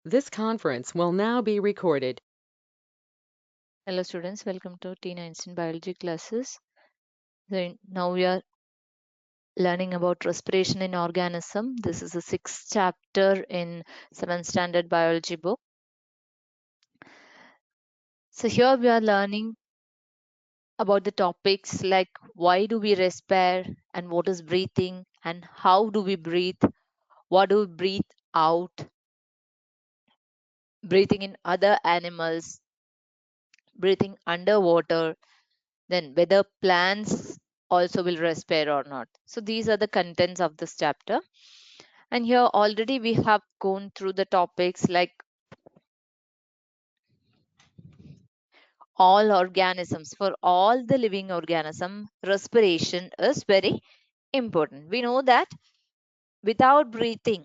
This conference will now be recorded. Hello students, welcome to TeenEinstein biology classes. Now we are learning about respiration in organism. This is the sixth chapter in 7th standard biology book. So here we are learning about the topics like why do we respire and what is breathing and how do we breathe, what do we breathe out, breathing in other animals, breathing underwater, then whether plants also will respire or not. So these are the contents of this chapter. And here already we have gone through the topics like all organisms. For all the living organism, respiration is very important. We know that without breathing,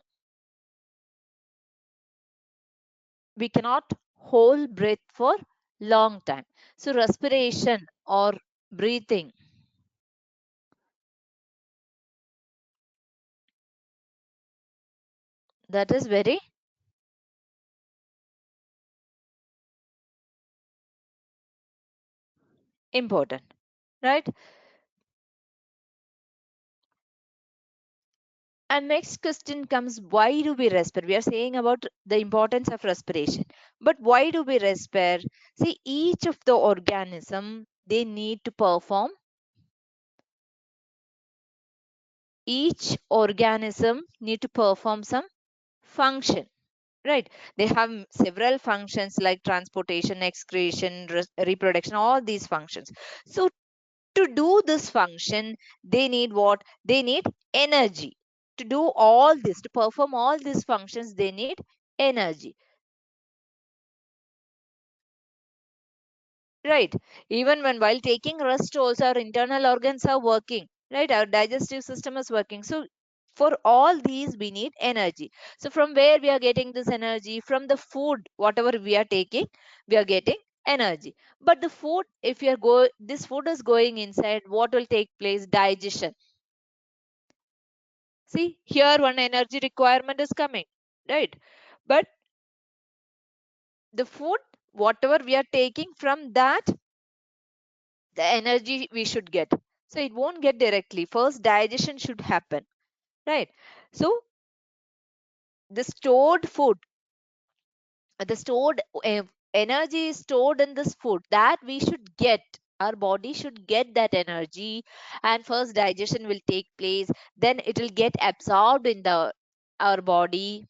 we cannot hold breath for long time. So respiration or breathing, that is very important, right? And next question comes, why do we respire? We are saying about the importance of respiration. But why do we respire? See, each of the organism, they need to perform, each organism need to perform some function, right? They have several functions like transportation, excretion, reproduction, all these functions. So to do this function, they need what? They need energy. To do all this, to perform all these functions, they need energy, right? Even when while taking rest also our internal organs are working, right? Our digestive system is working. So for all these we need energy. So from where we are getting this energy? From the food, whatever we are taking, we are getting energy. But the food, if you are this food is going inside, what will take place? Digestion. See, here one energy requirement is coming, right? But the food, whatever we are taking, from that, the energy we should get. So it won't get directly. First, digestion should happen, right? So the stored food, the stored energy is stored in this food that we should get. Our body should get that energy, and first digestion will take place. Then it will get absorbed in the our body.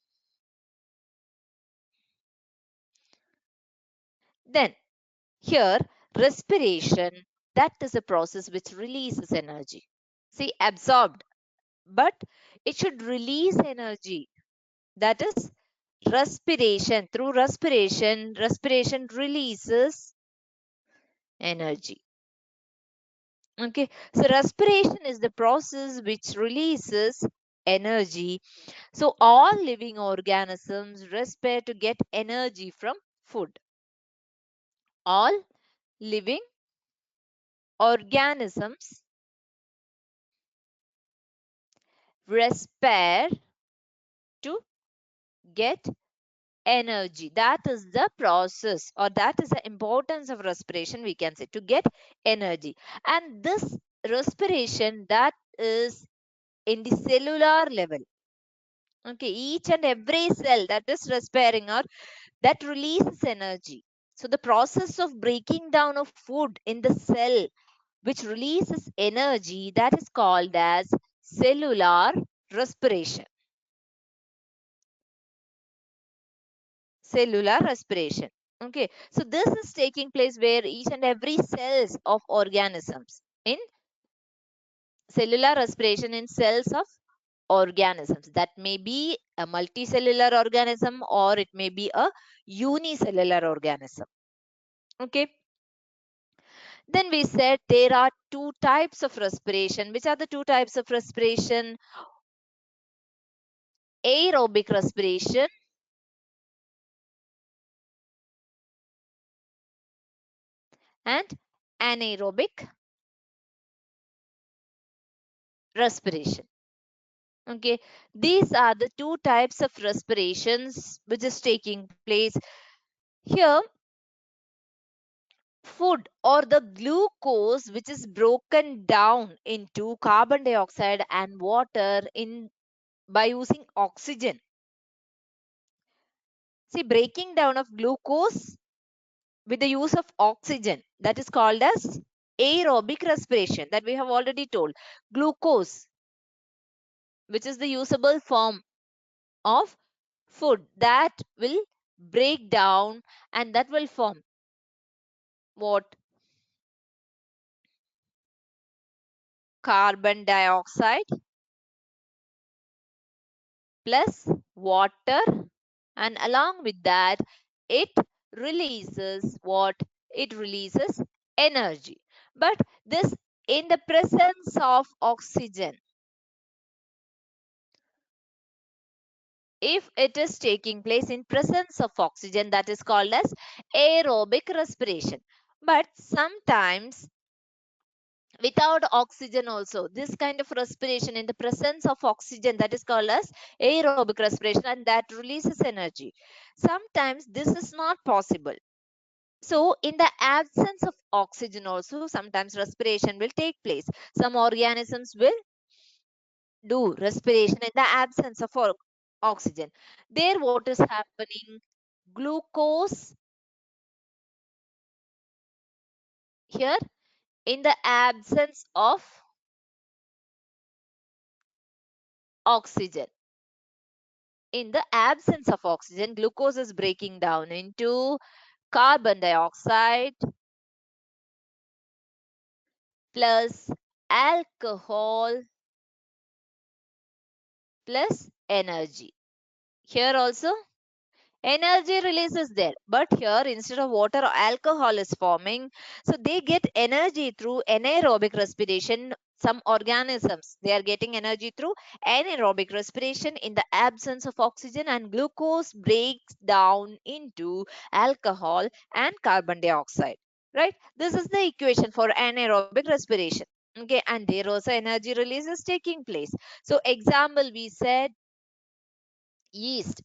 Then here, respiration, that is a process which releases energy. See, absorbed, but it should release energy. That is respiration. Through respiration, respiration releases energy. Okay, so respiration is the process which releases energy. So all living organisms respire to get energy from food. All living organisms respire to get energy. That is the process, or that is the importance of respiration, we can say, to get energy. And this respiration, that is in the cellular level. Okay, each and every cell that is respiring or that releases energy. So the process of breaking down of food in the cell which releases energy, that is called as cellular respiration. Cellular respiration. Okay, so this is taking place where each and every cells of organisms in cellular respiration in cells of organisms. That may be a multicellular organism or it may be a unicellular organism. Okay, then we said there are two types of respiration. Which are the two types of respiration? Aerobic respiration and anaerobic respiration. Okay, these are the two types of respirations which is taking place here. Food or the glucose which is broken down into carbon dioxide and water in by using oxygen. See, breaking down of glucose with the use of oxygen, that is called as aerobic respiration, that we have already told. Glucose, which is the usable form of food, that will break down and that will form what? Carbon dioxide plus water, and along with that it releases what? It releases energy. But this in the presence of oxygen. If it is taking place in presence of oxygen, that is called as aerobic respiration. But sometimes without oxygen also, this kind of respiration in the presence of oxygen, that is called as aerobic respiration, and that releases energy. Sometimes this is not possible. So in the absence of oxygen also, sometimes respiration will take place. Some organisms will do respiration in the absence of oxygen. There what is happening? Glucose here in the absence of oxygen. In the absence of oxygen, glucose is breaking down into carbon dioxide plus alcohol plus energy. Here also energy release is there, but here instead of water, alcohol is forming. So they get energy through anaerobic respiration. Some organisms, they are getting energy through anaerobic respiration in the absence of oxygen, and glucose breaks down into alcohol and carbon dioxide, right? This is the equation for anaerobic respiration. Okay, and there also energy release is taking place. So example, we said yeast.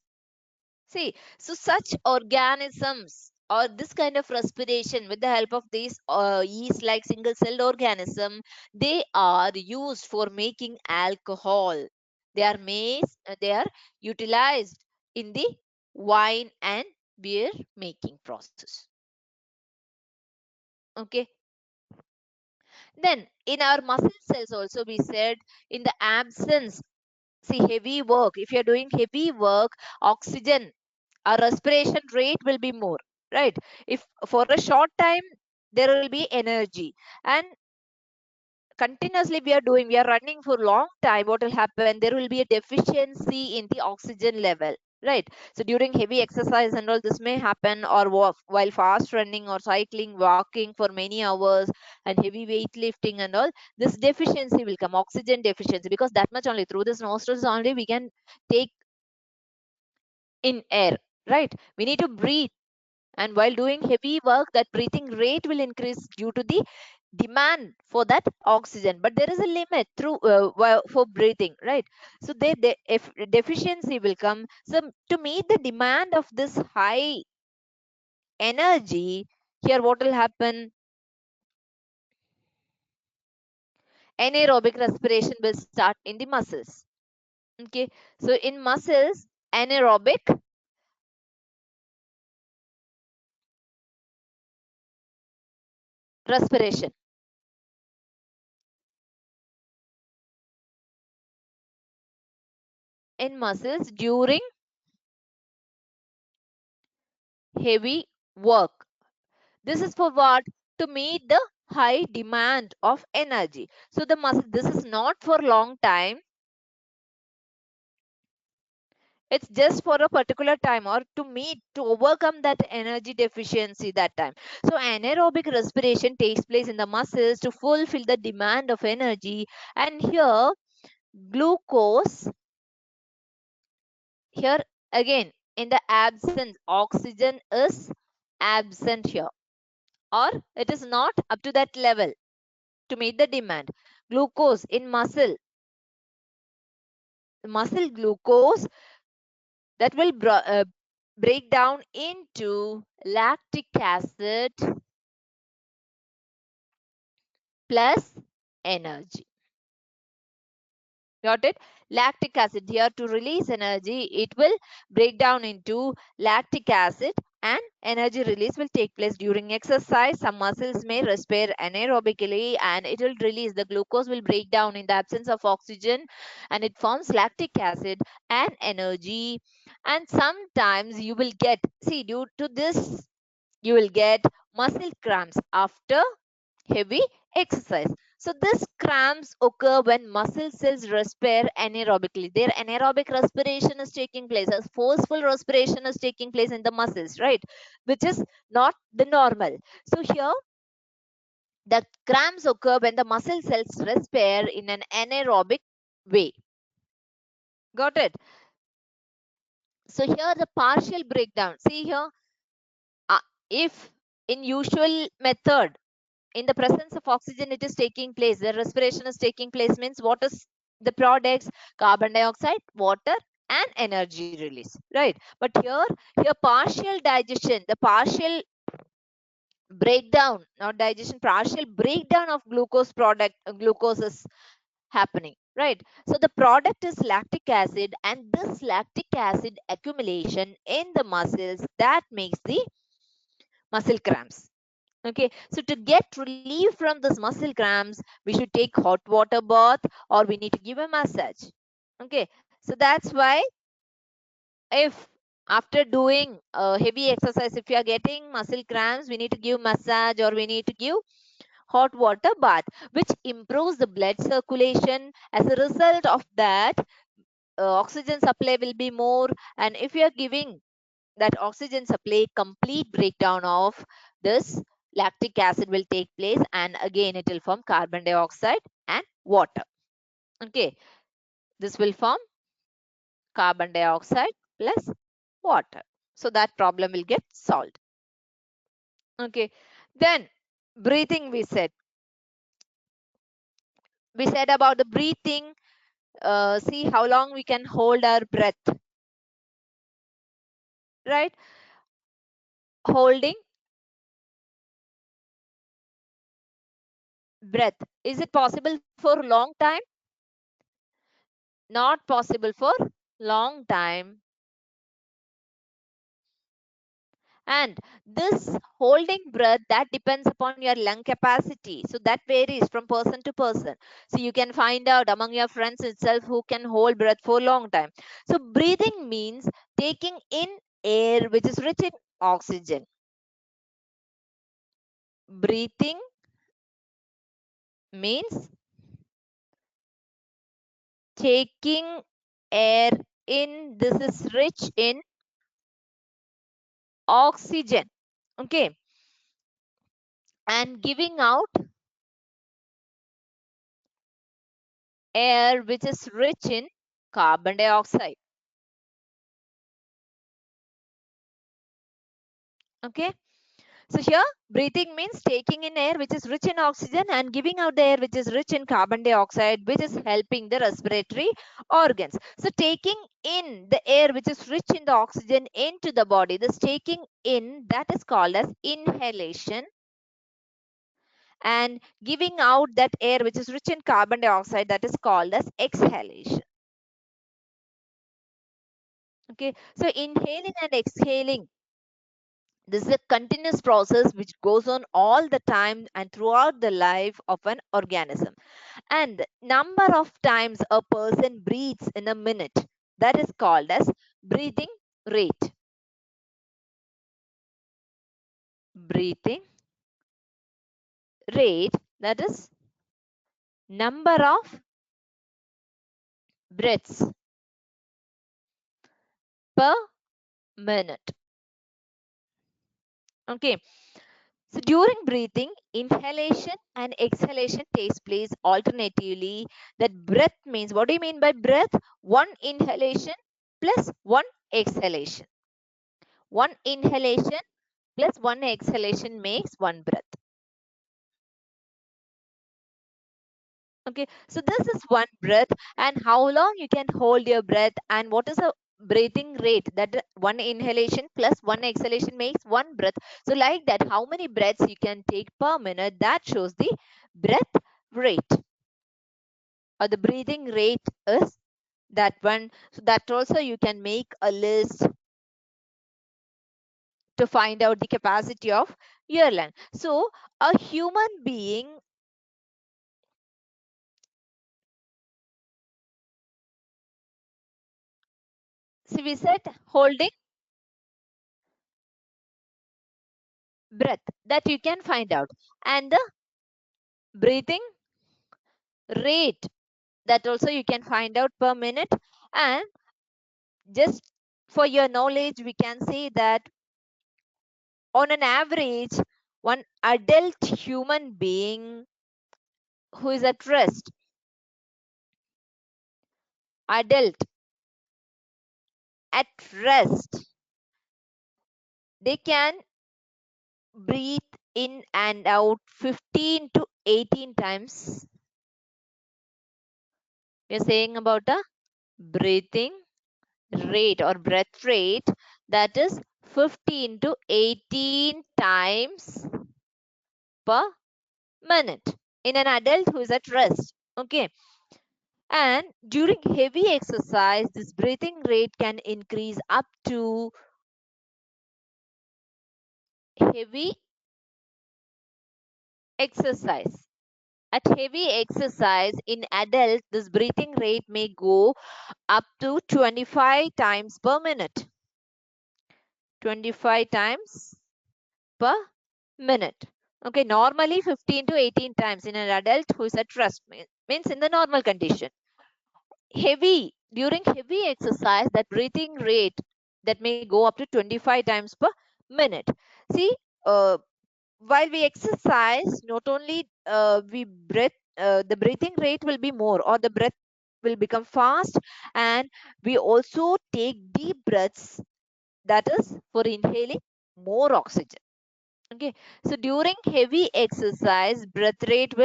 See, so such organisms or this kind of respiration with the help of these yeast-like single-celled organism, they are used for making alcohol. They are utilized in the wine and beer making process. Okay. Then in our muscle cells also we said in the absence, see heavy work. If you're doing heavy work, oxygen our respiration rate will be more, right? If for a short time there will be energy, and continuously we are running for long time, what will happen? There will be a deficiency in the oxygen level, right? So during heavy exercise and all this may happen, or while fast running or cycling, walking for many hours and heavy weightlifting and all, this deficiency will come, oxygen deficiency, because that much only through this nostrils only we can take in air, right? We need to breathe, and while doing heavy work that breathing rate will increase due to the demand for that oxygen, but there is a limit through for breathing, right? So if deficiency will come, so to meet the demand of this high energy, here what will happen? Anaerobic respiration will start in the muscles. Okay, so in muscles, anaerobic respiration in muscles during heavy work. This is for what? To meet the high demand of energy. So the muscle, this is not for long time. It's just for a particular time, or to meet, to overcome that energy deficiency that time. So anaerobic respiration takes place in the muscles to fulfill the demand of energy. And here glucose, here again in the absence, oxygen is absent here, or it is not up to that level to meet the demand. Glucose in muscle muscle glucose that will break down into lactic acid plus energy. Got it? Lactic acid here to release energy, it will break down into lactic acid and energy release will take place during exercise. Some muscles may respire anaerobically and it will release. The glucose will break down in the absence of oxygen and it forms lactic acid and energy. And sometimes you will get, see, due to this, you will get muscle cramps after heavy exercise. So these cramps occur when muscle cells respire anaerobically. Their anaerobic respiration is taking place, as forceful respiration is taking place in the muscles, right? Which is not the normal. So here the cramps occur when the muscle cells respire in an anaerobic way. Got it? So here the partial breakdown. See here, if in usual method in the presence of oxygen it is taking place, the respiration is taking place, means what is the products? Carbon dioxide, water and energy release, right? But here partial digestion, the partial breakdown, not digestion, partial breakdown of glucose product, glucose is happening, right? So the product is lactic acid and this lactic acid accumulation in the muscles that makes the muscle cramps. Okay, so to get relief from this muscle cramps, we should take hot water bath or we need to give a massage. Okay, so that's why if after doing heavy exercise, if you are getting muscle cramps, we need to give massage or we need to give hot water bath, which improves the blood circulation. As a result of that, oxygen supply will be more. And if you are giving that oxygen supply, complete breakdown of this lactic acid will take place and again it will form carbon dioxide and water. Okay, this will form carbon dioxide plus water. So that problem will get solved. Okay, then breathing we said about the breathing. See how long we can hold our breath, right? Holding breath, is it possible for long time? Not possible for long time. And this holding breath, that depends upon your lung capacity. So that varies from person to person. So you can find out among your friends itself who can hold breath for a long time. So breathing means taking in air which is rich in oxygen. Breathing means taking air in, this is rich in oxygen. Okay, and giving out air which is rich in carbon dioxide. Okay, so here breathing means taking in air which is rich in oxygen and giving out the air which is rich in carbon dioxide, which is helping the respiratory organs. So taking in the air which is rich in the oxygen into the body, this taking in, that is called as inhalation, and giving out that air which is rich in carbon dioxide, that is called as exhalation. Okay, so inhaling and exhaling, this is a continuous process which goes on all the time and throughout the life of an organism. And number of times a person breathes in a minute, that is called as breathing rate. Breathing rate, that is number of breaths per minute. Okay, so during breathing, inhalation and exhalation takes place alternatively. That breath means, what do you mean by breath? One inhalation plus one exhalation. One inhalation plus one exhalation makes one breath. Okay, so this is one breath, and how long you can hold your breath, and what is a breathing rate, that one inhalation plus one exhalation makes one breath. So like that, how many breaths you can take per minute, that shows the breath rate, or the breathing rate is that one. So that also you can make a list to find out the capacity of your lung. So a human being, so we said holding breath, that you can find out, and the breathing rate, that also you can find out per minute. And just for your knowledge, we can say that on an average, one adult human being who is at rest, adult at rest, they can breathe in and out 15 to 18 times. We are saying about a breathing rate or breath rate, that is 15 to 18 times per minute in an adult who is at rest. Okay. And during heavy exercise, this breathing rate can increase up to heavy exercise. At heavy exercise in adult, this breathing rate may go up to 25 times per minute. 25 times per minute. Okay, normally 15 to 18 times in an adult who is at rest, means in the normal condition. During heavy exercise, that breathing rate that may go up to 25 times per minute. See, while we exercise, not only we breath, the breathing rate will be more, or the breath will become fast, and we also take deep breaths, that is for inhaling more oxygen. Okay, so during heavy exercise, breath rate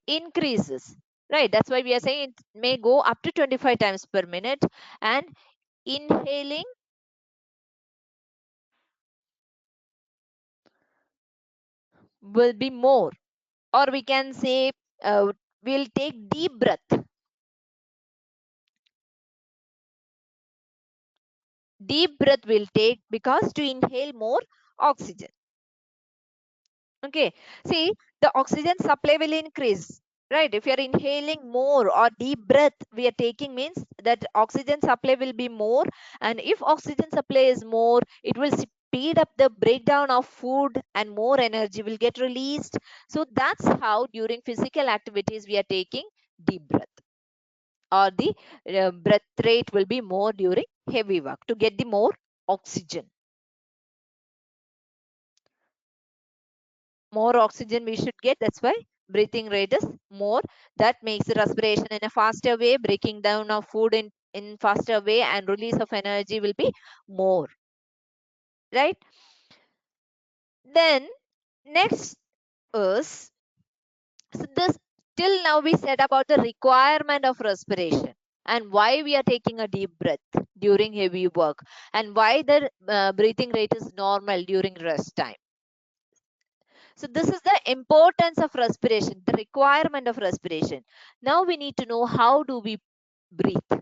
increases, right? That's why we are saying it may go up to 25 times per minute, and inhaling will be more, or we can say we'll take deep breath. Deep breath will take, because to inhale more oxygen. Okay, see, the oxygen supply will increase, right? If you are inhaling more, or deep breath we are taking, means that oxygen supply will be more, and if oxygen supply is more, it will speed up the breakdown of food, and more energy will get released. So that's how during physical activities we are taking deep breath, or the breath rate will be more during heavy work to get the more oxygen. More oxygen we should get, that's why breathing rate is more. That makes the respiration in a faster way, breaking down of food in faster way, and release of energy will be more, right? Then next is, so this, till now we said about the requirement of respiration, and why we are taking a deep breath during heavy work, and why the breathing rate is normal during rest time. So this is the importance of respiration, the requirement of respiration. Now we need to know how do we breathe.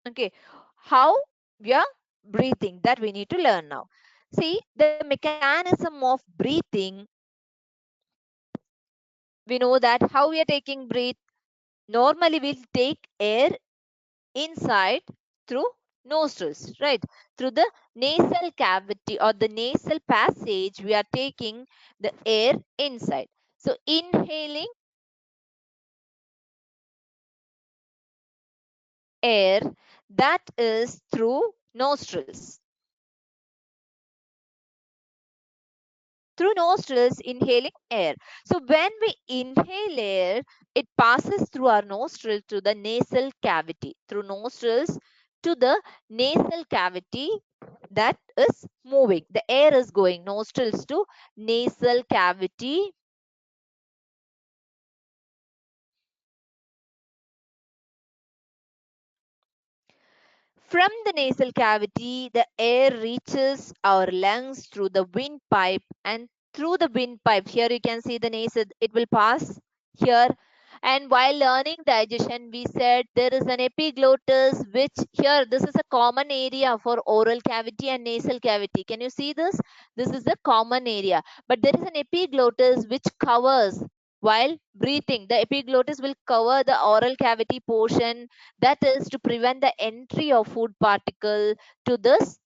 Okay, how we are breathing, that we need to learn now. See, the mechanism of breathing, we know that how we are taking breath. Normally we'll take air inside through nostrils, right? Through the nasal cavity or the nasal passage, we are taking the air inside. So inhaling air, that is through nostrils. Through nostrils, inhaling air. So when we inhale air, it passes through our nostril to the nasal cavity. Through nostrils to the nasal cavity, that is moving. The air is going nostrils to nasal cavity. From the nasal cavity, the air reaches our lungs through the windpipe, and through the windpipe, here you can see the nasal, it will pass here. And while learning digestion, we said there is an epiglottis, which here, this is a common area for oral cavity and nasal cavity. Can you see this? This is the common area. But there is an epiglottis which covers while breathing. The epiglottis will cover the oral cavity portion, that is to prevent the entry of food particle to this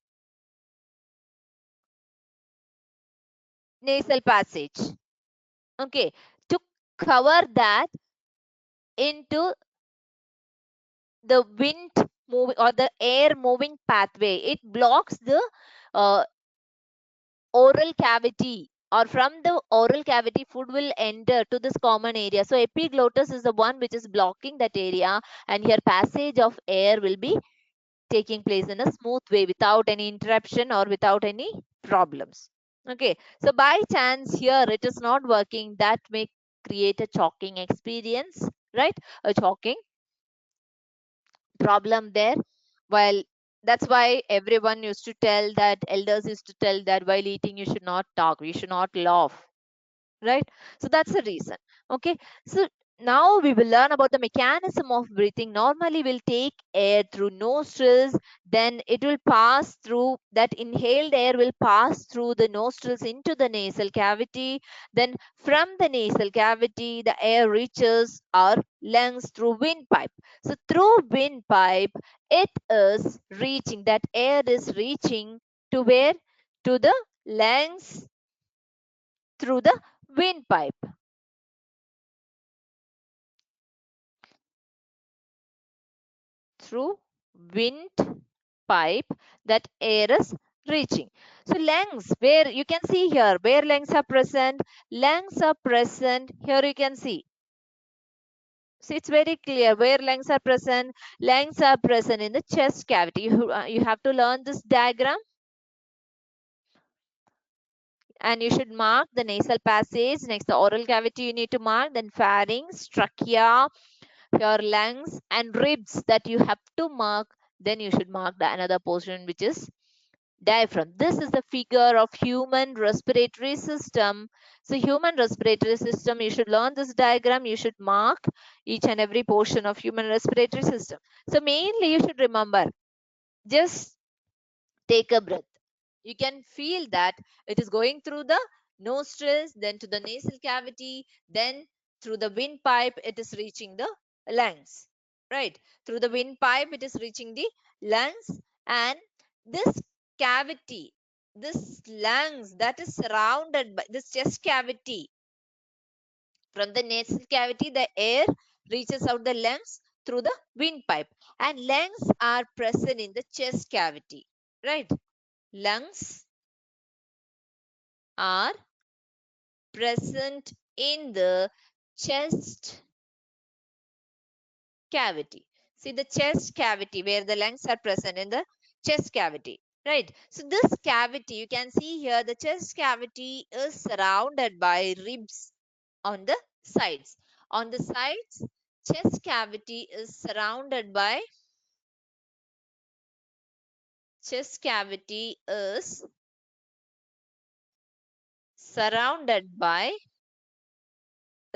nasal passage. Okay, to cover that into the wind moving or the air moving pathway, it blocks the uh, oral cavity, or from the oral cavity food will enter to this common area. So epiglottis is the one which is blocking that area, and here passage of air will be taking place in a smooth way without any interruption or without any problems. Okay, so by chance here it is not working, that may create a choking experience, right? A choking problem there. While that's why everyone used to tell that, elders used to tell that while eating you should not talk, you should not laugh, right? So that's the reason. Okay, so now we will learn about the mechanism of breathing. Normally we'll take air through nostrils, then it will pass through, that inhaled air will pass through the nostrils into the nasal cavity. Then from the nasal cavity the air reaches our lungs through windpipe. So through windpipe it is reaching, that air is reaching to where? To the lungs through the windpipe. Through windpipe, that air is reaching. So lungs, where you can see here, where lungs are present, lungs are present here, you can see. So it's very clear where lungs are present. Lungs are present in the chest cavity. You have to learn this diagram, and you should mark the nasal passage. Next, the oral cavity you need to mark, then pharynx, trachea, your lungs and ribs, that you have to mark. Then you should mark the another portion which is diaphragm. This is the figure of human respiratory system. So human respiratory system, you should learn this diagram, you should mark each and every portion of human respiratory system. So mainly you should remember, just take a breath. You can feel that it is going through the nostrils, then to the nasal cavity, then through the windpipe it is reaching the lungs, right? Through the windpipe it is reaching the lungs, and this cavity, this lungs, that is surrounded by this chest cavity. From the nasal cavity the air reaches out the lungs through the windpipe, and lungs are present in the chest cavity, right? Lungs are present in the chest cavity. See the chest cavity, where the lungs are present in the chest cavity, right? So this cavity, you can see here, the chest cavity is surrounded by ribs on the sides. On the sides, chest cavity is surrounded by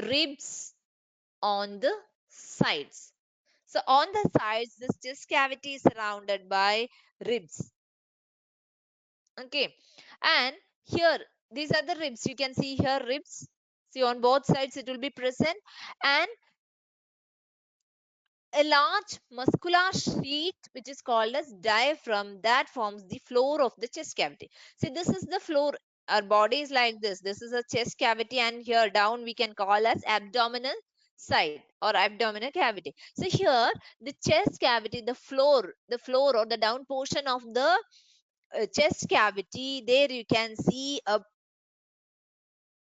ribs on the sides. So on the sides, this chest cavity is surrounded by ribs. Okay. And here, these are the ribs. You can see here ribs. See, on both sides it will be present. And a large muscular sheet which is called as diaphragm, that forms the floor of the chest cavity. See, this is the floor. Our body is like this. This is a chest cavity, and here down we can call as abdominal side or abdominal cavity. So here the chest cavity, the floor or the down portion of the chest cavity, there you can see a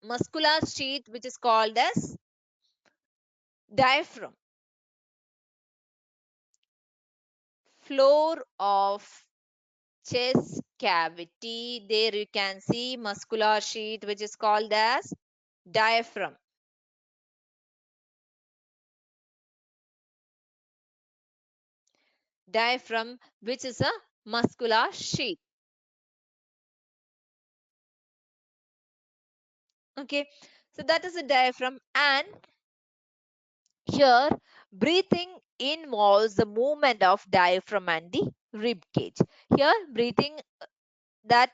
muscular sheet which is called as diaphragm. Floor of chest cavity. There you can see muscular sheath, which is called as diaphragm. Diaphragm, which is a muscular sheath. Okay, so that is a diaphragm, and here breathing involves the movement of diaphragm and the rib cage. Here breathing that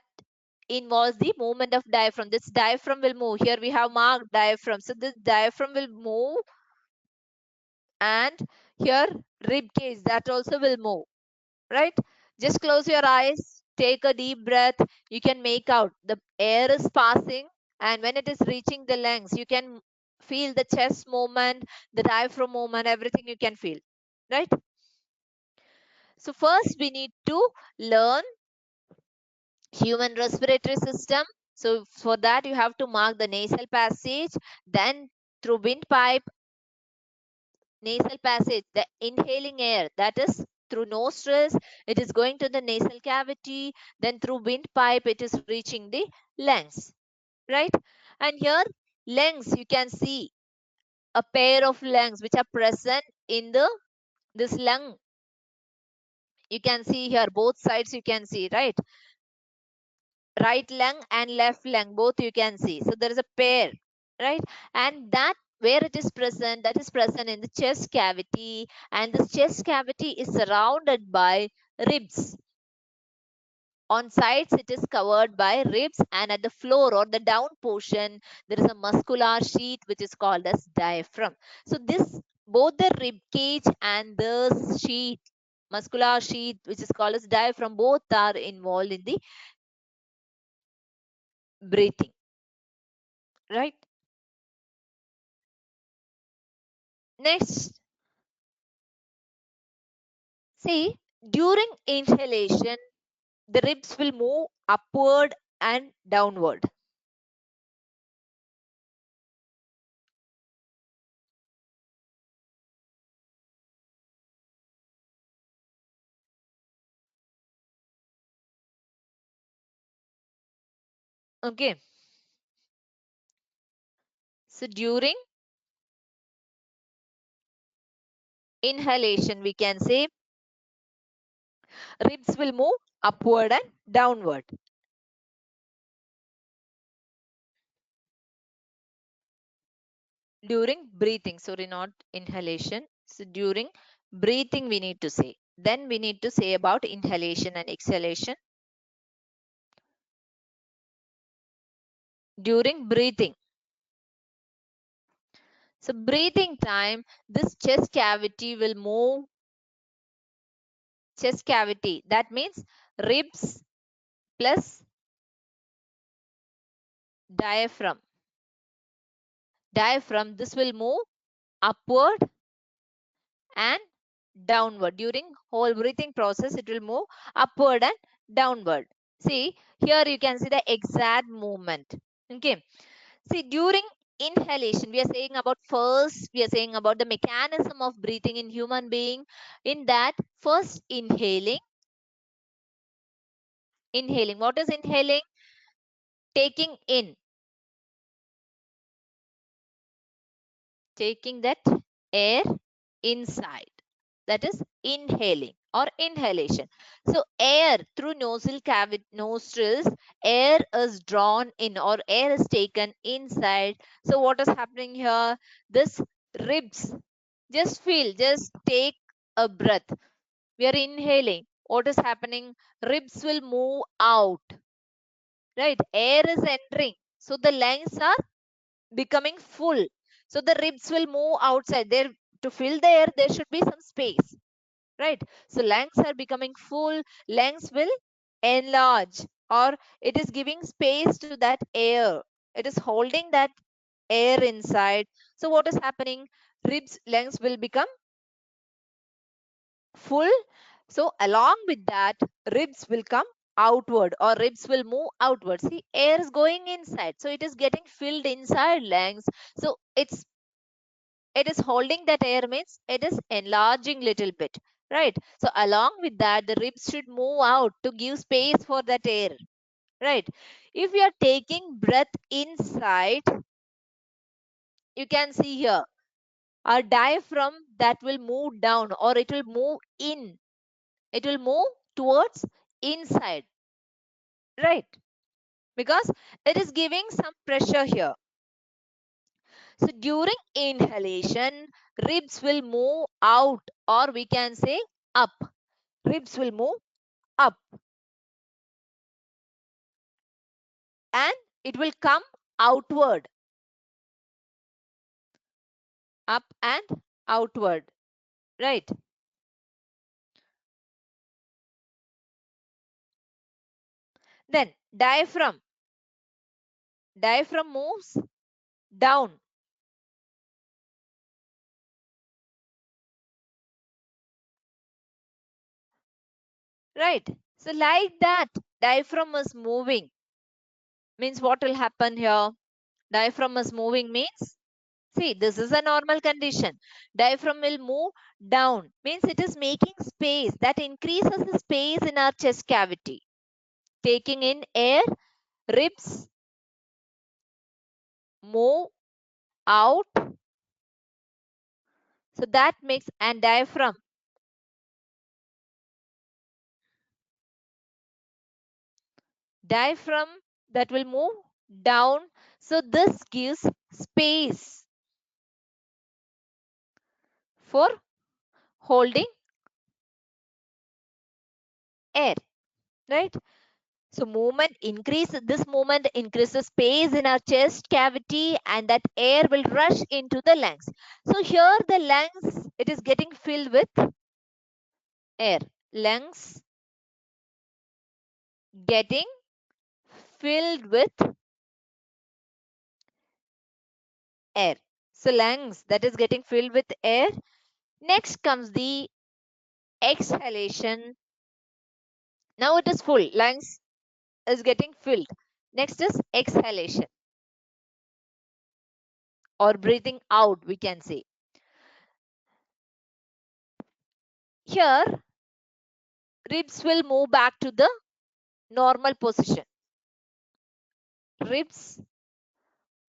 involves the movement of diaphragm. This diaphragm will move. Here we have marked diaphragm. So this diaphragm will move, and here rib cage that also will move, right? Just close your eyes, take a deep breath. You can make out the air is passing, and when it is reaching the lungs, you can feel the chest movement, the diaphragm movement, everything you can feel, right? So first we need to learn human respiratory system. So for that you have to mark the nasal passage, then through windpipe, nasal passage, the inhaling air, that is through nostrils, it is going to the nasal cavity, then through windpipe it is reaching the lungs, right? And here lungs, you can see a pair of lungs which are present in the this lung. You can see here both sides, you can see, right? Right lung and left lung, both you can see. So there is a pair, right? And that where it is present, that is present in the chest cavity, and this chest cavity is surrounded by ribs. On sides it is covered by ribs, and at the floor or the down portion there is a muscular sheath which is called as diaphragm. So this, both the rib cage and the sheath, muscular sheath which is called as diaphragm, both are involved in the breathing, right? Next, see, during inhalation, the ribs will move upward and downward. Okay. So during inhalation, we can say ribs will move upward and downward. During breathing, sorry, not inhalation. So during breathing, we need to say. Then we need to say about inhalation and exhalation. During breathing. So breathing time, this chest cavity will move. Chest cavity, that means ribs plus diaphragm. Diaphragm, this will move upward and downward. During whole breathing process, it will move upward and downward. See, here you can see the exact movement. Okay. See, during inhalation, we are saying about first, we are saying about the mechanism of breathing in human being. In that, first inhaling. Inhaling. What is inhaling? Taking in. Taking that air inside, that is inhaling or inhalation. So air through nostril cavity, nostrils, air is drawn in or air is taken inside. So what is happening here? This ribs, just feel, just take a breath. We are inhaling. What is happening? Ribs will move out, right? Air is entering, so the lungs are becoming full. So the ribs will move outside. There, to fill the air, there should be some space, right? So lungs are becoming full. Lungs will enlarge, or it is giving space to that air. It is holding that air inside. So what is happening? Ribs, lungs will become full. So along with that, ribs will come outward, or ribs will move outward. See, air is going inside, so it is getting filled inside lungs. So it is holding that air, means it is enlarging little bit, right? So along with that, the ribs should move out to give space for that air, right? If we are taking breath inside, you can see here our diaphragm that will move down, or it will move in, it will move towards inside, right? Because it is giving some pressure here. So during inhalation, ribs will move out, or we can say up. Ribs will move up and it will come outward, up and outward, right? Then diaphragm moves down, right? So like that, diaphragm is moving. Means what will happen here? Diaphragm is moving means, see, this is a normal condition. Diaphragm will move down, means it is making space, that increases the space in our chest cavity. Taking in air, ribs move out. So that makes, and diaphragm that will move down. So this gives space for holding air, right? So this movement increases space in our chest cavity, and that air will rush into the lungs. So here the lungs, it is getting filled with air. Lungs getting filled with air. So lungs that is getting filled with air. Next comes the exhalation. Now it is full. Lungs is getting filled. Next is exhalation or breathing out, we can say. Here, ribs will move back to the normal position. Ribs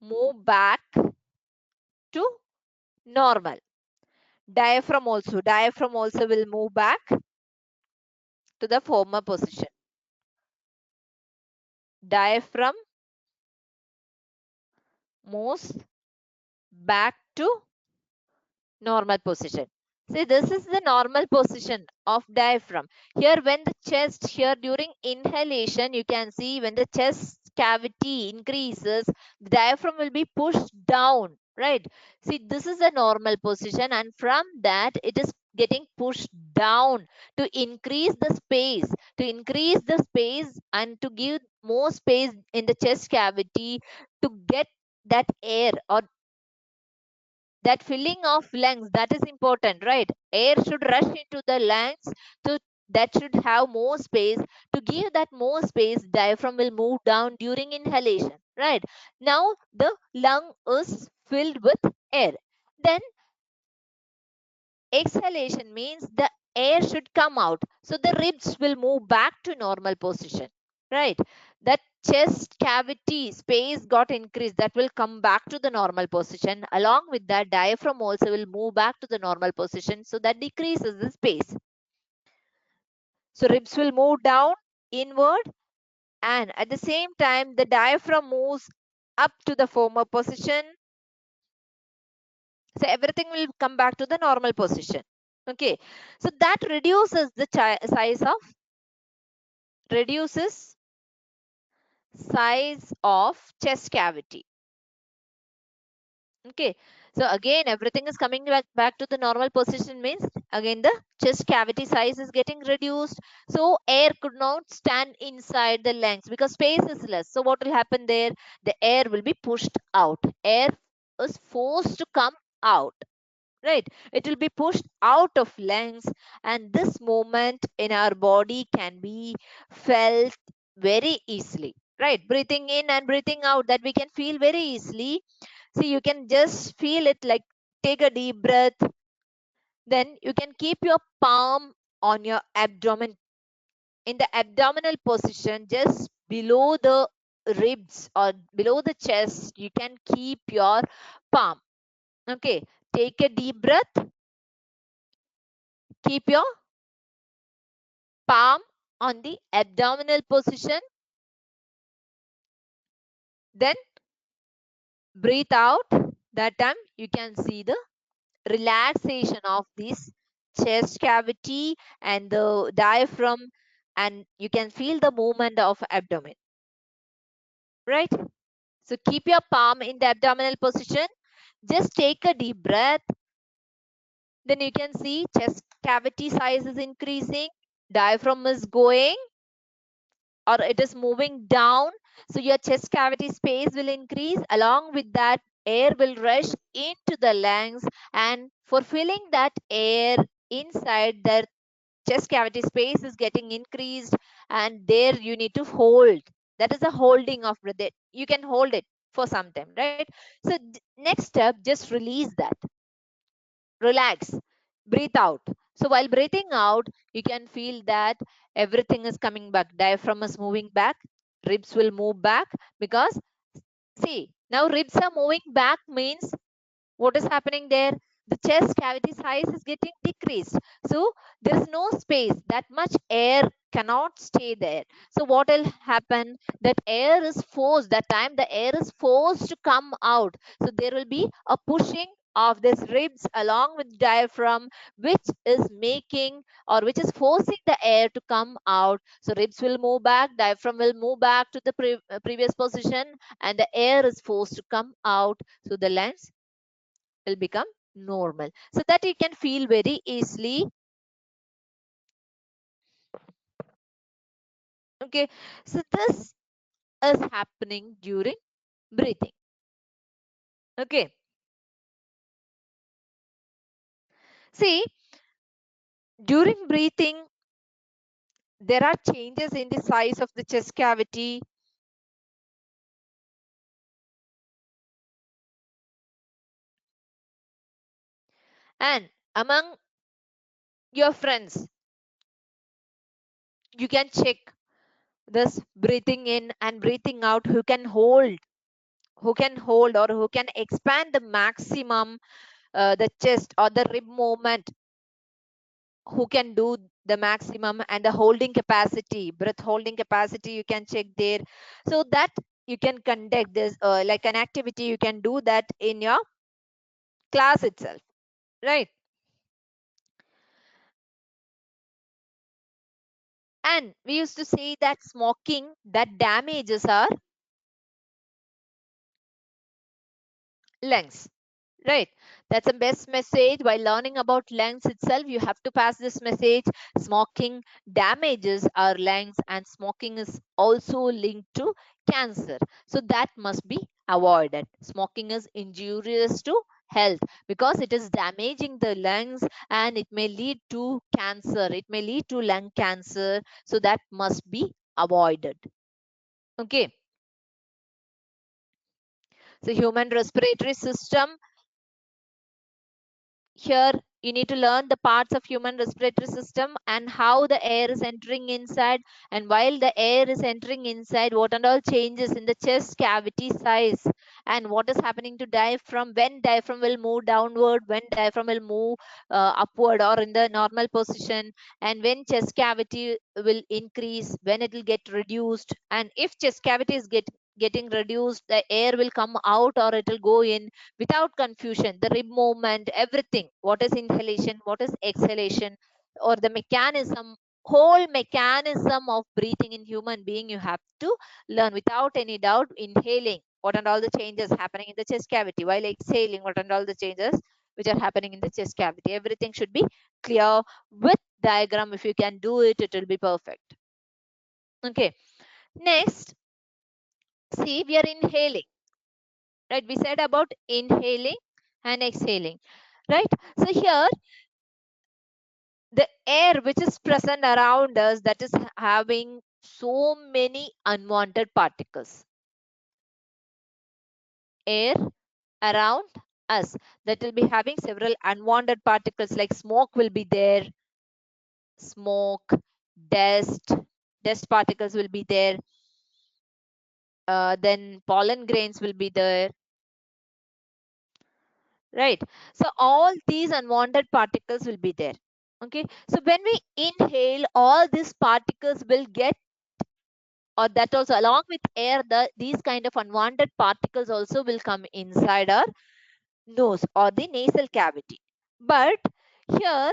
move back to normal. Diaphragm also will move back to the former position. Diaphragm moves back to normal position. See, this is the normal position of diaphragm. Here, when the chest, here during inhalation, you can see when the chest cavity increases, the diaphragm will be pushed down, right? See, this is a normal position, and from that, it is getting pushed down to increase the space, and to give more space in the chest cavity to get that air, or that filling of lungs, that is important, right? Air should rush into the lungs, so that should have more space. To give that more space, diaphragm will move down during inhalation, right? Now the lung is filled with air. Then exhalation means the air should come out, so the ribs will move back to normal position, right? That chest cavity space got increased, that will come back to the normal position. Along with that, diaphragm also will move back to the normal position, so that decreases the space. So ribs will move down inward, and at the same time the diaphragm moves up to the former position. So everything will come back to the normal position. Okay, so that reduces the reduces size of chest cavity. Okay, so again everything is coming back to the normal position, means again the chest cavity size is getting reduced. So air could not stand inside the lungs because space is less. So what will happen there? The air will be pushed out. Air is forced to come out, right? It will be pushed out of lungs, and this movement in our body can be felt very easily, right? Breathing in and breathing out, that we can feel very easily. See, you can just feel it, like take a deep breath Then you can keep your palm on your abdomen, in the abdominal position, just below the ribs or below the chest. You can keep your palm. Okay, take a deep breath, keep your palm on the abdominal position, then breathe out. That time you can see the relaxation of this chest cavity and the diaphragm, and you can feel the movement of abdomen, right? So keep your palm in the abdominal position, just take a deep breath. Then you can see chest cavity size is increasing, diaphragm is going or it is moving down. So your chest cavity space will increase. Along with that, air will rush into the lungs, and for filling that air inside the chest cavity space is getting increased, and there you need to hold. That is a holding of breath. You can hold it for some time, right? So next step, just release that. Relax, breathe out. So while breathing out, you can feel that everything is coming back. Diaphragm is moving back, ribs will move back, because see, now ribs are moving back means what is happening there? The chest cavity size is getting decreased. So there is no space. That much air cannot stay there. So what will happen? That air is forced. That time the air is forced to come out. So there will be a pushing of this ribs along with diaphragm, which is making or which is forcing the air to come out. So ribs will move back, diaphragm will move back to the previous position, and the air is forced to come out. So the lungs will become normal, so that you can feel very easily. Okay, so this is happening during breathing. Okay, see, during breathing there are changes in the size of the chest cavity, and among your friends you can check this breathing in and breathing out, who can hold or who can expand the maximum the chest or the rib movement, who can do the maximum, and the holding capacity, breath holding capacity, you can check there. So that you can conduct this like an activity, you can do that in your class itself, right? And we used to say that smoking that damages our lungs, right? That's the best message. While learning about lungs itself, you have to pass this message. Smoking damages our lungs, and smoking is also linked to cancer, so that must be avoided. Smoking is injurious to health because it is damaging the lungs, and it may lead to cancer, it may lead to lung cancer, so that must be avoided. Okay, so human respiratory system, here you need to learn the parts of human respiratory system and how the air is entering inside, and while the air is entering inside, what and all changes in the chest cavity size, and what is happening to diaphragm, when diaphragm will move downward, when diaphragm will move upward or in the normal position, and when chest cavity will increase, when it will get reduced, and if chest cavity is getting reduced, the air will come out or it will go in without confusion. The rib movement, everything, what is inhalation, what is exhalation, or the mechanism, whole mechanism of breathing in human being, you have to learn without any doubt. Inhaling, what and all the changes happening in the chest cavity, while exhaling, what and all the changes which are happening in the chest cavity, everything should be clear with diagram. If you can do it, it will be perfect. Okay, next, see, we are inhaling, right? We said about inhaling and exhaling, right? So here the air which is present around us, that is having so many unwanted particles. Air around us, that will be having several unwanted particles, like smoke will be there, smoke, dust, dust particles will be there, then pollen grains will be there, right? So all these unwanted particles will be there. Okay, so when we inhale, all these particles will get, or that also along with air, these kind of unwanted particles also will come inside our nose or the nasal cavity. But here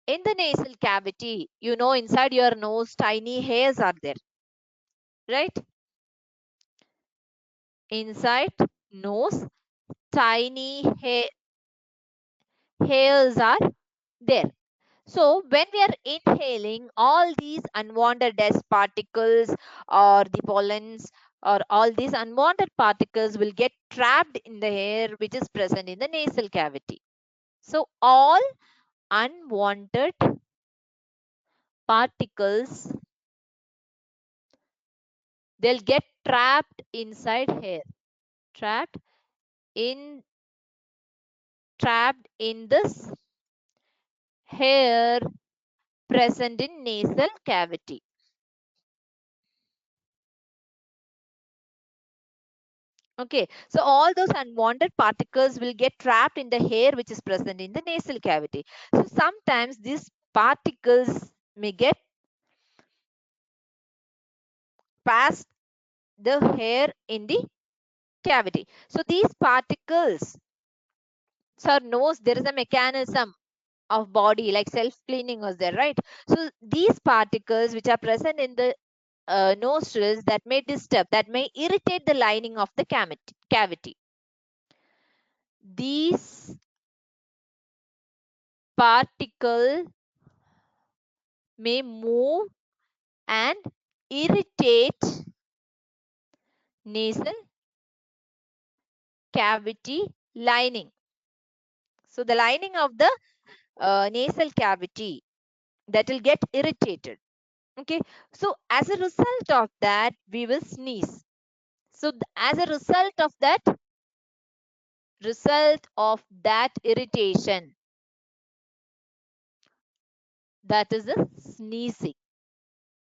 in the nasal cavity, inside your nose tiny hairs are there, right? Inside nose tiny hairs are there. So when we are inhaling, all these unwanted dust particles or the pollens or all these unwanted particles will get trapped in the air which is present in the nasal cavity. So all unwanted particles, they'll get trapped inside hair, trapped in trapped in this hair present in nasal cavity. Okay, so all those unwanted particles will get trapped in the hair which is present in the nasal cavity. So sometimes these particles may get past the hair in the cavity. So these particles, sir knows there is a mechanism of body like self-cleaning was there, right? So these particles which are present in the nostrils, that may disturb, that may irritate the lining of the cavity. These particles may move and irritate nasal cavity lining. So the lining of the nasal cavity, that will get irritated. Okay, so as a result of that, we will sneeze. So as a result of that irritation, that is the sneezing.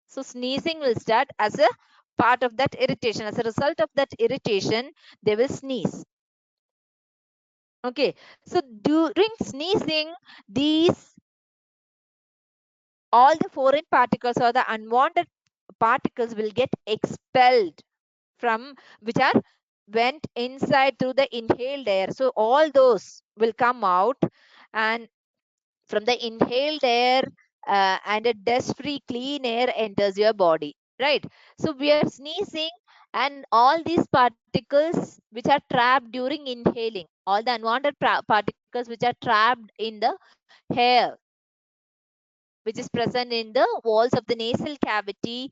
So sneezing will start as a part of that irritation. As a result of that irritation, they will sneeze. Okay, so during sneezing, these all the foreign particles or the unwanted particles will get expelled from, which are went inside through the inhaled air. So all those will come out, and from the inhaled air, and a dust free clean air enters your body, right? So we are sneezing, and all these particles which are trapped during inhaling, all the unwanted particles which are trapped in the hair which is present in the walls of the nasal cavity,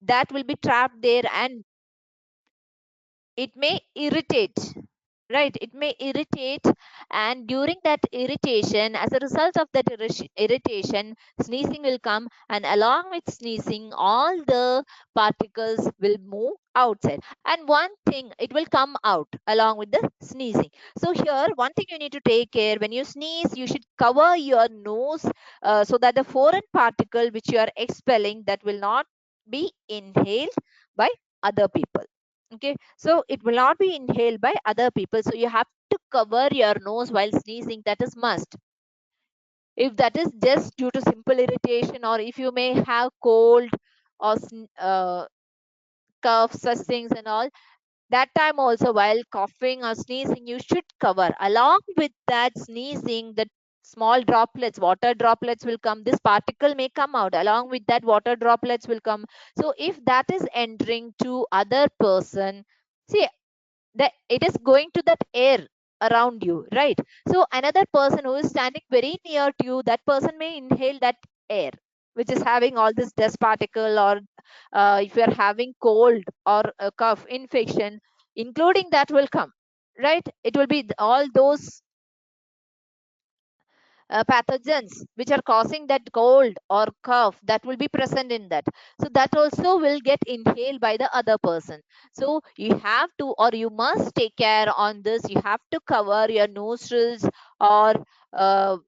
that will be trapped there, and it may irritate, right? It may irritate, and during that irritation, as a result of that irritation, sneezing will come, and along with sneezing, all the particles will move outside, and one thing, it will come out along with the sneezing. So here one thing you need to take care: when you sneeze, you should cover your nose, so that the foreign particle which you are expelling, that will not be inhaled by other people. Okay, so it will not be inhaled by other people, so you have to cover your nose while sneezing, that is must. If that is just due to simple irritation, or if you may have cold or cough, such things and all, that time also, while coughing or sneezing, you should cover. Along with that sneezing, the small droplets, water droplets will come, this particle may come out, along with that water droplets will come. So if that is entering to other person, see, that it is going to that air around you, right? So another person who is standing very near to you, that person may inhale that air which is having all this dust particle, or if you are having cold or a cough infection, including that will come, right? It will be all those pathogens which are causing that cold or cough, that will be present in that. So that also will get inhaled by the other person. So you have to, or you must take care on this. You have to cover your nostrils or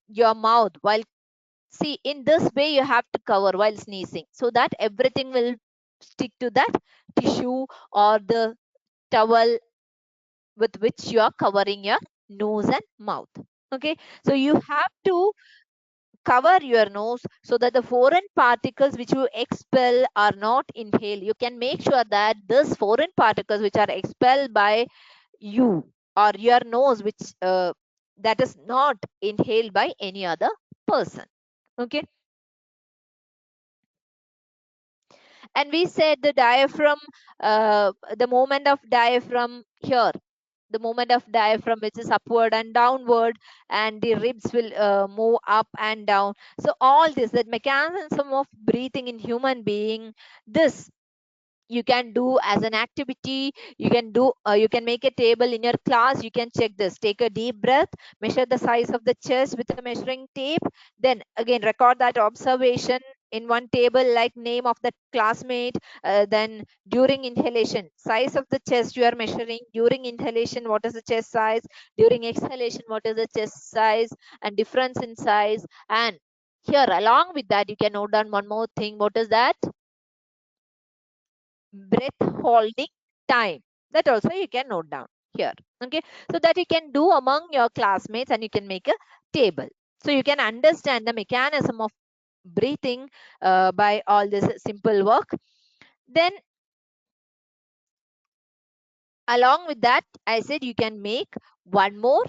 your mouth while, see, in this way you have to cover while sneezing, so that everything will stick to that tissue or the towel with which you are covering your nose and mouth. Okay, so you have to cover your nose so that the foreign particles which you expel are not inhaled. You can make sure that these foreign particles which are expelled by you or your nose, which that is not inhaled by any other person. Okay, and we said the diaphragm, the movement of diaphragm here, the movement of diaphragm which is upward and downward, and the ribs will move up and down. So all this, that mechanism of breathing in human being, this you can do as an activity. You can do, you can make a table in your class. You can check this. Take a deep breath, measure the size of the chest with a measuring tape, then again record that observation in one table, like name of the classmate. Then during inhalation, size of the chest you are measuring. During inhalation, what is the chest size? During exhalation, what is the chest size? And difference in size. And here along with that, you can note down one more thing. What is that? Breath holding time, that also you can note down here. Okay, so that you can do among your classmates, and you can make a table, so you can understand the mechanism of breathing by all this simple work. Then along with that, I said you can make one more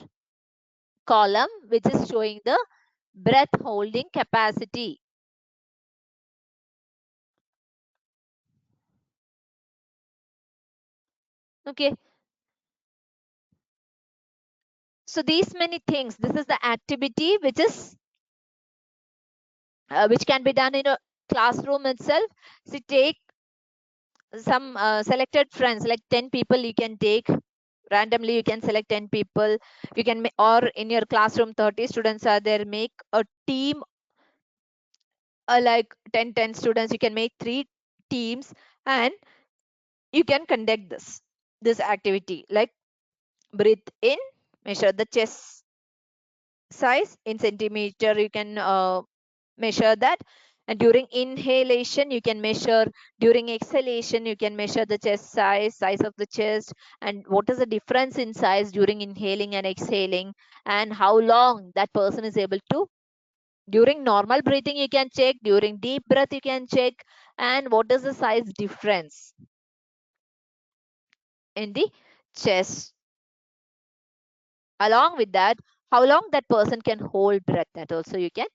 column which is showing the breath holding capacity. Okay, so these many things, this is the activity which is which can be done in a classroom itself. So take some selected friends, like 10 people you can take randomly. You can select 10 people. You can or in your classroom 30 students are there, make a team, like 10 students, you can make 3 teams, and you can conduct this activity, like breathe in, measure the chest size in centimeter, you can measure that. And during inhalation you can measure. During exhalation you can measure the chest size of the chest, and what is the difference in size during inhaling and exhaling, and how long that person is able to. During normal breathing you can check, during deep breath you can check, and what is the size difference in the chest. Along with that, how long that person can hold breath, that also you can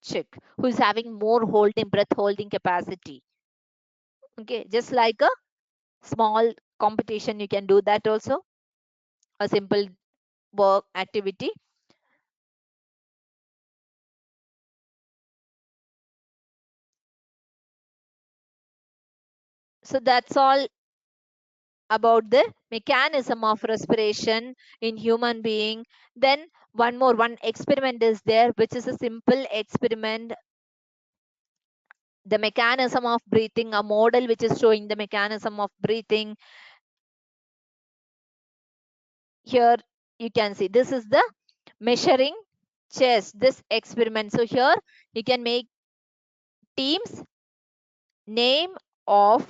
check. Who is having more holding breath holding capacity. Okay, just like a small competition, you can do that also, a simple work activity. So that's all about the mechanism of respiration in human being. Then one experiment is there, which is a simple experiment, the mechanism of breathing, a model which is showing the mechanism of breathing. Here you can see this is the measuring chest, this experiment. So here you can make teams, name of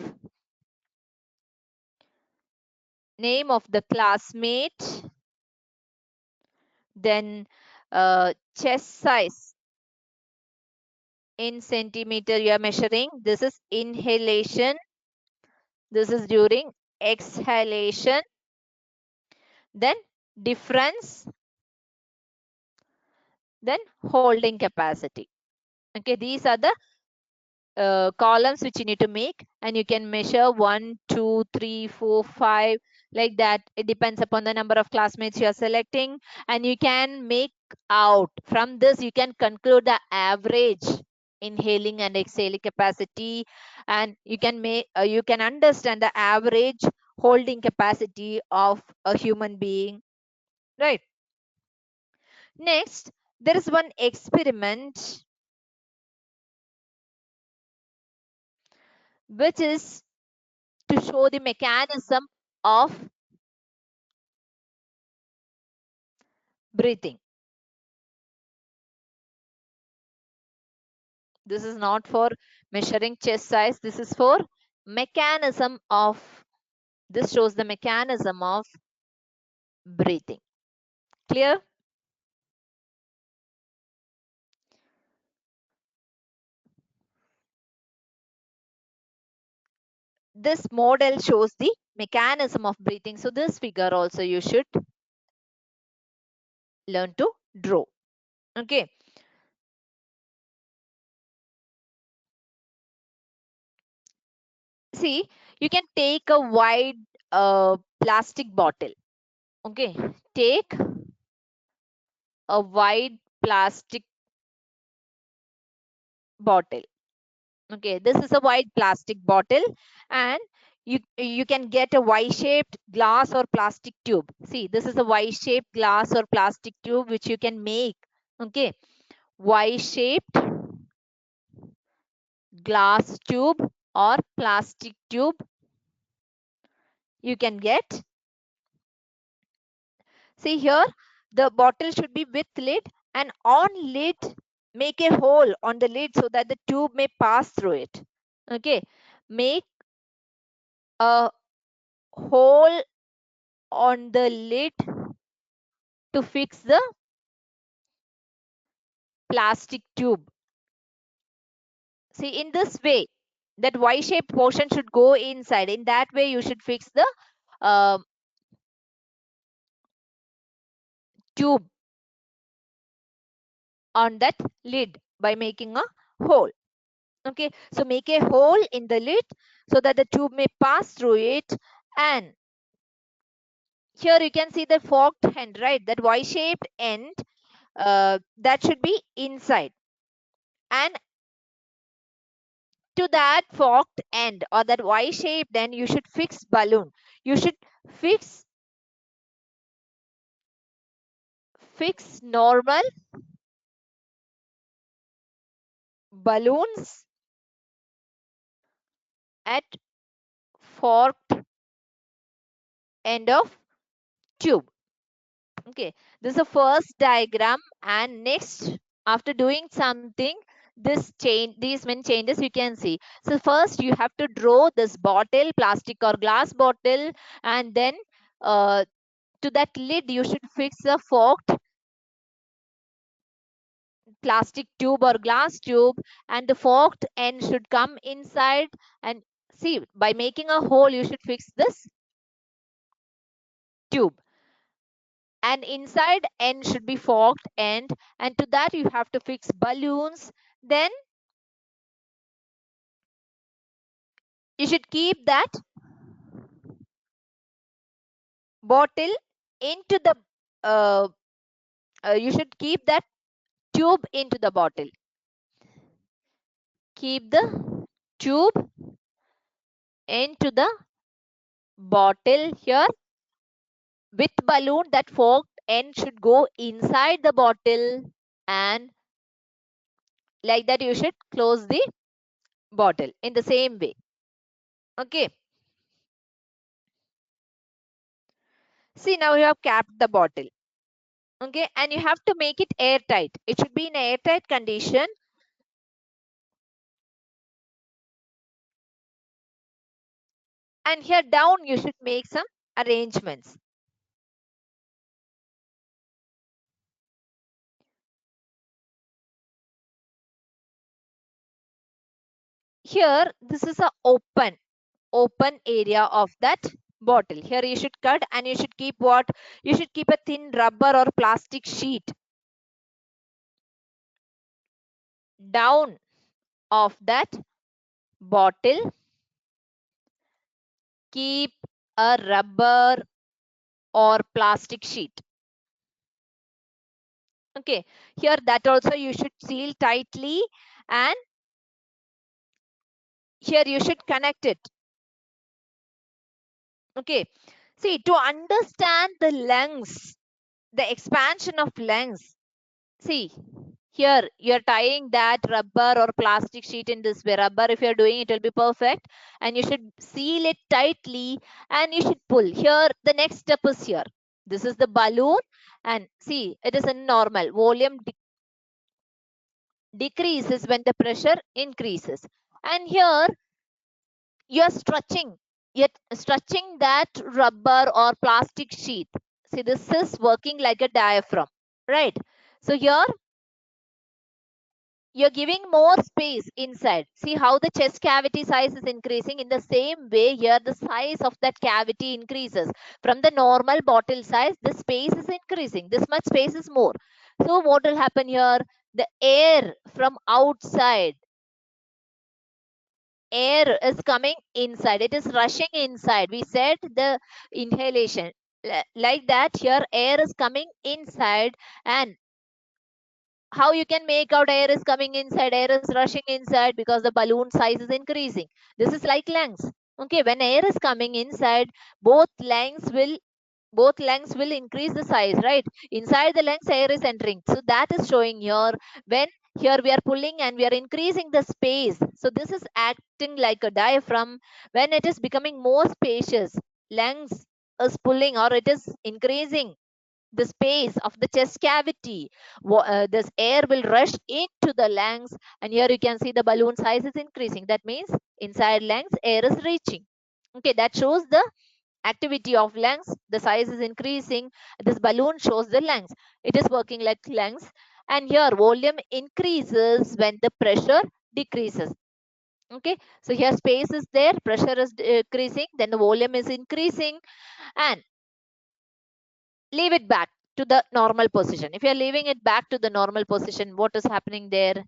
the classmate, then chest size in centimeter you are measuring. This is inhalation, this is during exhalation, then difference, then holding capacity. Okay, these are the columns which you need to make, and you can measure 1 2 3 4 5, like that. It depends upon the number of classmates you are selecting, and you can make out from this, you can conclude the average inhaling and exhaling capacity, and you can make you can understand the average holding capacity of a human being, right? Next, there is one experiment which is to show the mechanism of breathing. This is not for measuring chest size. This is for mechanism of, this shows the mechanism of breathing. Clear? This model shows the mechanism of breathing. So this figure also you should learn to draw. Okay. See, you can take a wide plastic bottle. Okay. Take a wide plastic bottle. Okay, this is a white plastic bottle, and you can get a Y-shaped glass or plastic tube. See, this is a Y-shaped glass or plastic tube which you can make. Okay, Y-shaped glass tube or plastic tube you can get. See here, the bottle should be with lid, and on lid make a hole on the lid so that the tube may pass through it. Okay, make a hole on the lid to fix the plastic tube. See, in this way, that Y-shaped portion should go inside. In that way, you should fix the uh, tube on that lid by making a hole. Okay, so make a hole in the lid so that the tube may pass through it. And here you can see the forked end, right? That Y-shaped end, that should be inside. And to that forked end or that Y-shaped end, you should fix balloon. You should fix normal balloons at forked end of tube. Okay, this is the first diagram, and next, after doing something, these many changes you can see. So first you have to draw this bottle, plastic or glass bottle, and then to that lid you should fix a forked plastic tube or glass tube, and the forked end should come inside. And see, by making a hole you should fix this tube, and inside end should be forked end, and to that you have to fix balloons. Then you should keep that bottle into the uh, you should keep that tube into the bottle. Keep the tube into the bottle here with balloon. That forked end should go inside the bottle, and like that you should close the bottle in the same way. Okay, see, now you have capped the bottle. Okay, and you have to make it airtight. It should be in airtight condition. And here down you should make some arrangements. Here this is a open area of that bottle. Here you should cut, and you should keep what? You should keep a thin rubber or plastic sheet down of that bottle. Keep a rubber or plastic sheet. Okay, here that also you should seal tightly, and here you should connect it. Okay, see, to understand the lungs, the expansion of lungs, See, here you're tying that rubber or plastic sheet in this way. Rubber, if you're doing it will be perfect, and you should seal it tightly and you should pull. Here, the next step is here. This is the balloon, and see, it is a normal volume decreases when the pressure increases. And here you're stretching that rubber or plastic sheet. See, this is working like a diaphragm, right? So here you're giving more space inside. See how the chest cavity size is increasing. In the same way, here the size of that cavity increases. From the normal bottle size, the space is increasing. This much space is more. So what will happen here? The air from outside, air is coming inside. It is rushing inside. We said the inhalation. Like that, here air is coming inside, and how you can make out air is coming inside, air is rushing inside, because the balloon size is increasing. This is like lungs. Okay, when air is coming inside, both lungs will increase the size, right? Inside the lungs, air is entering, so that is showing here. When here we are pulling and we are increasing the space, so this is acting like a diaphragm. When it is becoming more spacious, lungs is pulling, or it is increasing the space of the chest cavity. This air will rush into the lungs, and here you can see the balloon size is increasing. That means inside lungs, air is reaching. Okay, that shows the activity of lungs. The size is increasing. This balloon shows the lungs. It is working like lungs. And here volume increases when the pressure decreases. Okay, so here space is there, pressure is decreasing, then the volume is increasing, and leave it back to the normal position. If you are leaving it back to the normal position, what is happening there?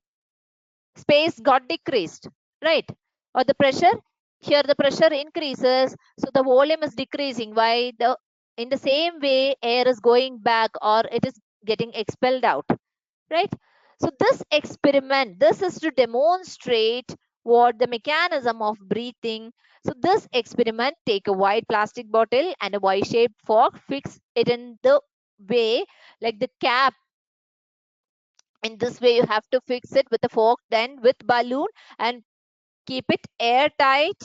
Space got decreased, right? Or the pressure, here the pressure increases, so the volume is decreasing. Why? In the same way, air is going back, or it is getting expelled out, right? So this experiment, this is to demonstrate what the mechanism of breathing. So this experiment, take a white plastic bottle and a Y-shaped fork, fix it in the way like the cap. In this way, you have to fix it with a fork, then with balloon, and keep it airtight.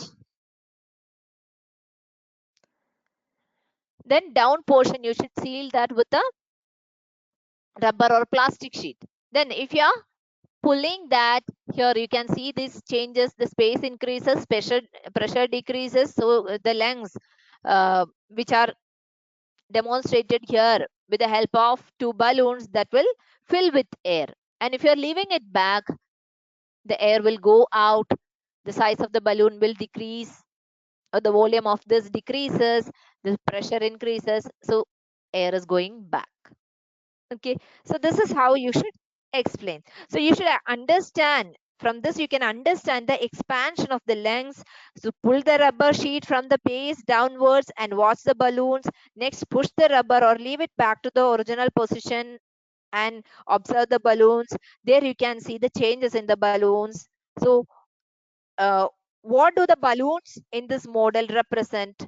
Then down portion, you should seal that with a rubber or plastic sheet. Then if you are pulling that, here you can see these changes. The space increases, pressure decreases. So the lungs, which are demonstrated here with the help of two balloons, that will fill with air. And if you're leaving it back, the air will go out, the size of the balloon will decrease, or the volume of this decreases, the pressure increases, so air is going back. Okay, so this is how you should explain. So you should understand, from this you can understand the expansion of the lungs. So pull the rubber sheet from the base downwards and watch the balloons. Next, push the rubber or leave it back to the original position and observe the balloons. There you can see the changes in the balloons. So uh, what do the balloons in this model represent?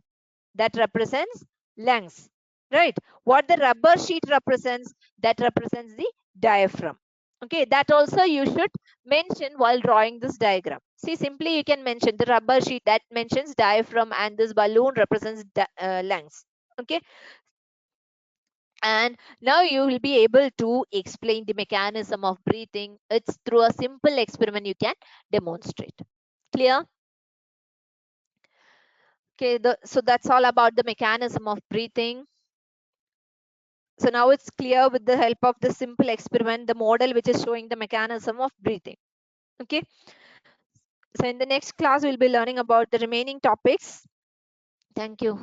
That represents lungs, right? What the rubber sheet represents, that represents the diaphragm. Okay, that also you should mention while drawing this diagram. See, simply you can mention the rubber sheet, that mentions diaphragm, and this balloon represents lungs. Okay, and now you will be able to explain the mechanism of breathing. It's through a simple experiment you can demonstrate. Clear? Okay, so that's all about the mechanism of breathing. So now it's clear with the help of the simple experiment, the model which is showing the mechanism of breathing. Okay. So in the next class, we'll be learning about the remaining topics. Thank you.